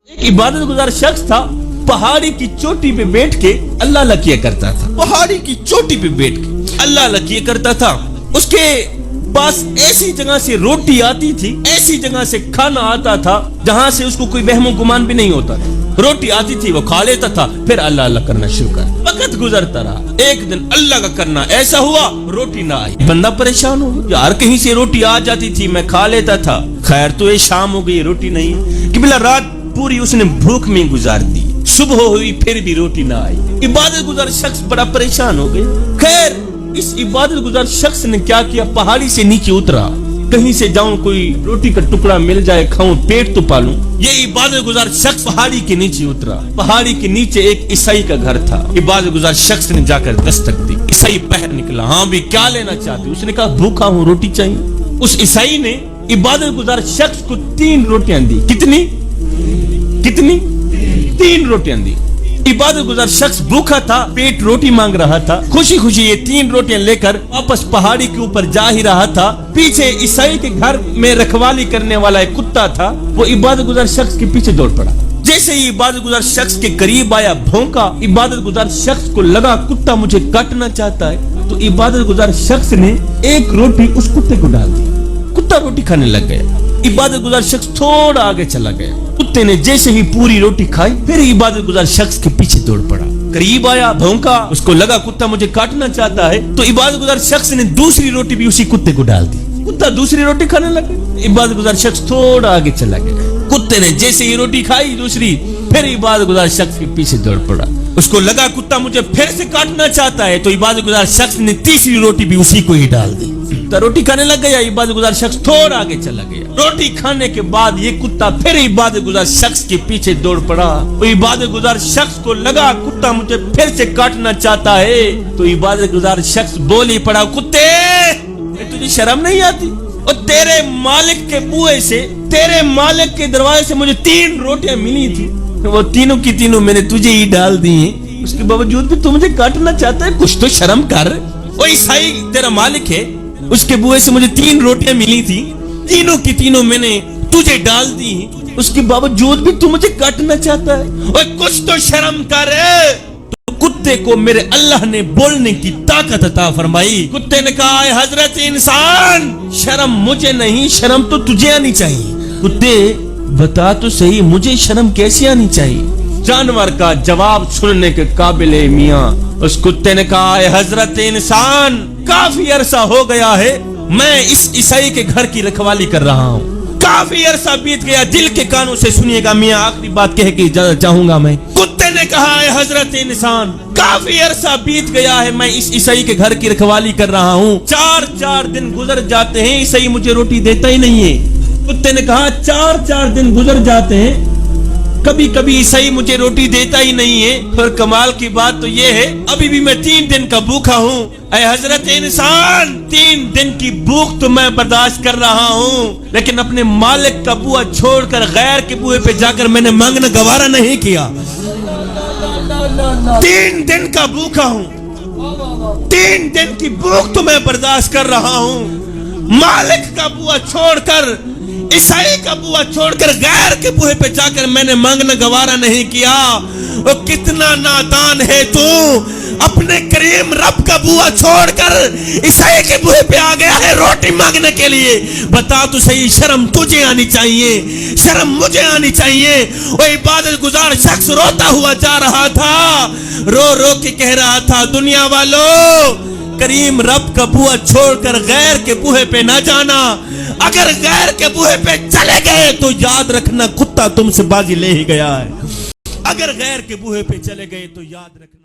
ایک عبادت گزار شخص تھا، پہاڑی کی چوٹی پہ بیٹھ کے اللہ اللہ کیا کرتا تھا، پہاڑی کی چوٹی پہ بیٹھ کے اللہ اللہ کیا کرتا تھا۔ اس کے پاس ایسی جگہ سے روٹی آتی تھی، ایسی جگہ سے کھانا آتا تھا جہاں سے اس کو کوئی وہم و گمان بھی نہیں ہوتا تھا۔ روٹی آتی تھی وہ کھا لیتا تھا، پھر اللہ اللہ کرنا شروع کر۔ وقت گزرتا رہا، ایک دن اللہ کا کرنا ایسا ہوا روٹی نہ آئی، بندہ پریشان ہو گیا، یار کہیں سے روٹی آ جاتی تھی میں کھا لیتا تھا، خیر تو یہ شام ہو گئی روٹی نہیں کہ بلا رات پوری اس نے بھوک میں گزار دی، صبح ہوئی پھر بھی روٹی نہ آئی۔ عبادت گزار شخص بڑا پریشان ہو گیا۔ خیر اس عبادت گزار شخص نے کیا کیا، پہاڑی سے نیچے اترا، کہیں سے جاؤں کوئی روٹی کا ٹکڑا مل جائے کھاؤں پیٹ تو پالوں۔ یہ عبادت گزار شخص پہاڑی کے نیچے اترا، پہاڑی کے نیچے ایک عیسائی کا گھر تھا۔ عبادت گزار شخص نے جا کر دستک دی، عیسائی باہر نکلا، ہاں بھی کیا لینا چاہتے؟ اس نے کہا بھوکا ہوں روٹی چاہیے۔ اس عیسائی نے عبادت گزار شخص کو 3 روٹیاں دی۔ کتنی 3 روٹیاں دی۔ عبادت گزار شخص بھوکا تھا، پیٹ روٹی مانگ رہا تھا، خوشی خوشی یہ 3 روٹیاں لے کر واپس پہاڑی کے اوپر جا ہی رہا تھا۔ پیچھے عیسائی کے گھر میں رکھوالی کرنے والا ایک کتا تھا، وہ عبادت گزار شخص کے پیچھے دوڑ پڑا۔ جیسے ہی عبادت گزار شخص کے قریب آیا بھونکا، عبادت گزار شخص کو لگا کتا مجھے کاٹنا چاہتا ہے، تو عبادت گزار شخص نے ایک روٹی اس کتے کو ڈال دی، کتا روٹی کھانے لگ گیا۔ عبادت گزار شخص تھوڑا آگے چلا گیا، کتے نے جیسے ہی پوری روٹی کھائی پھر عبادت گزار شخص کے پیچھے دوڑ پڑا، قریب آیا بھونکا، اس کو لگا کتا مجھے کاٹنا چاہتا ہے، تو عبادت گزار شخص نے دوسری روٹی بھی اسی کتے کو ڈال دی، کتا دوسری روٹی کھانے لگا۔ عبادت گزار شخص تھوڑا آگے چلا گیا، کتے نے جیسے ہی روٹی کھائی دوسری، پھر عبادت گزار شخص کے پیچھے دوڑ پڑا، اس کو لگا کتا مجھے پھر سے کاٹنا چاہتا ہے، تو عبادت گزار شخص نے تیسری روٹی بھی اسی کو ہی ڈال دی، روٹی کھانے لگ گیا۔ عبادت گزار شخص تھوڑا آگے چلا گیا، روٹی کھانے کے بعد یہ کتا پھر عبادت گزار شخص کے پیچھے دوڑ پڑا، وہ عبادت گزار شخص کو لگا کتا مجھے پھر سے کاٹنا چاہتا ہے، تو عبادت گزار شخص بول ہی پڑا کتے تجھے شرم نہیں آتی؟ اور تیرے مالک کے بوئے سے، تیرے مالک کے دروازے سے مجھے 3 روٹیاں ملی تھی، وہ تینوں کی تینوں میں نے تجھے ہی ڈال دی ہیں، اس کے باوجود بھی تو مجھے کاٹنا چاہتا ہے، کچھ تو شرم کر۔ وہ عیسائی تیرا مالک ہے، اس کے بوئے سے مجھے 3 روٹیاں ملی تھی، تینوں کی تینوں میں نے تجھے ڈال دی، اس کے باوجود بھی تو مجھے کاٹنا چاہتا ہے، اور کچھ تو شرم کر۔ تو کتے کو میرے اللہ نے بولنے کی طاقت عطا فرمائی۔ کتے نے کہا اے حضرت انسان، شرم مجھے نہیں، شرم تو تجھے آنی چاہیے۔ کتے بتا تو صحیح مجھے شرم کیسے آنی چاہیے؟ جانور کا جواب سننے کے قابل ہے میاں۔ اس کتے نے کہا اے حضرت انسان، کافی عرصہ ہو گیا ہے میں اس عیسائی کے گھر کی رکھوالی کر رہا ہوں، کافی عرصہ بیت گیا، دل کے کانوں سے سنیے گا میاں، آخری بات کہہ کے اجازت چاہوں گا میں۔ کتے نے کہا اے حضرت انسان، کافی عرصہ بیت گیا ہے میں اس عیسائی کے گھر کی رکھوالی کر رہا ہوں، 4 دن گزر جاتے ہیں عیسائی مجھے روٹی دیتا ہی نہیں ہے۔ کتے نے کہا 4 دن گزر جاتے ہیں، کبھی کبھی عیسائی مجھے روٹی دیتا ہی نہیں ہے، اور کمال کی بات تو یہ ہے ابھی بھی میں 3 دن کا بھوکا ہوں۔ اے حضرت انسان، 3 دن کی بھوک تو میں برداشت کر رہا ہوں، لیکن اپنے مالک کا بوئا چھوڑ کر غیر کے بوئے پہ جا کر میں نے مانگنا گوارا نہیں کیا۔ 3 دن کا بھوکا ہوں، 3 دن کی بھوک تو میں برداشت کر رہا ہوں، مالک کا بوئا چھوڑ کر، عیسائی کا بوئا چھوڑ کر غیر کے بوئے پہ جا کر میں نے مانگنا گوارا نہیں کیا۔ اور کتنا نادان ہے تو، اپنے کریم رب کا بوئا چھوڑ کر عیسائی کے بوئے پہ آ گیا ہے روٹی مانگنے کے لیے۔ بتا تو صحیح شرم تجھے آنی چاہیے، شرم مجھے آنی چاہیے۔ وہ عبادت گزار شخص روتا ہوا جا رہا تھا، رو رو کے کہہ رہا تھا دنیا والوں، کریم رب کا بوئا چھوڑ کر غیر کے بوئے پہ نہ جانا، اگر غیر کے بوئے پہ چلے گئے تو یاد رکھنا کتا تم سے بازی لے ہی گیا ہے، اگر غیر کے بوئے پہ چلے گئے تو یاد رکھنا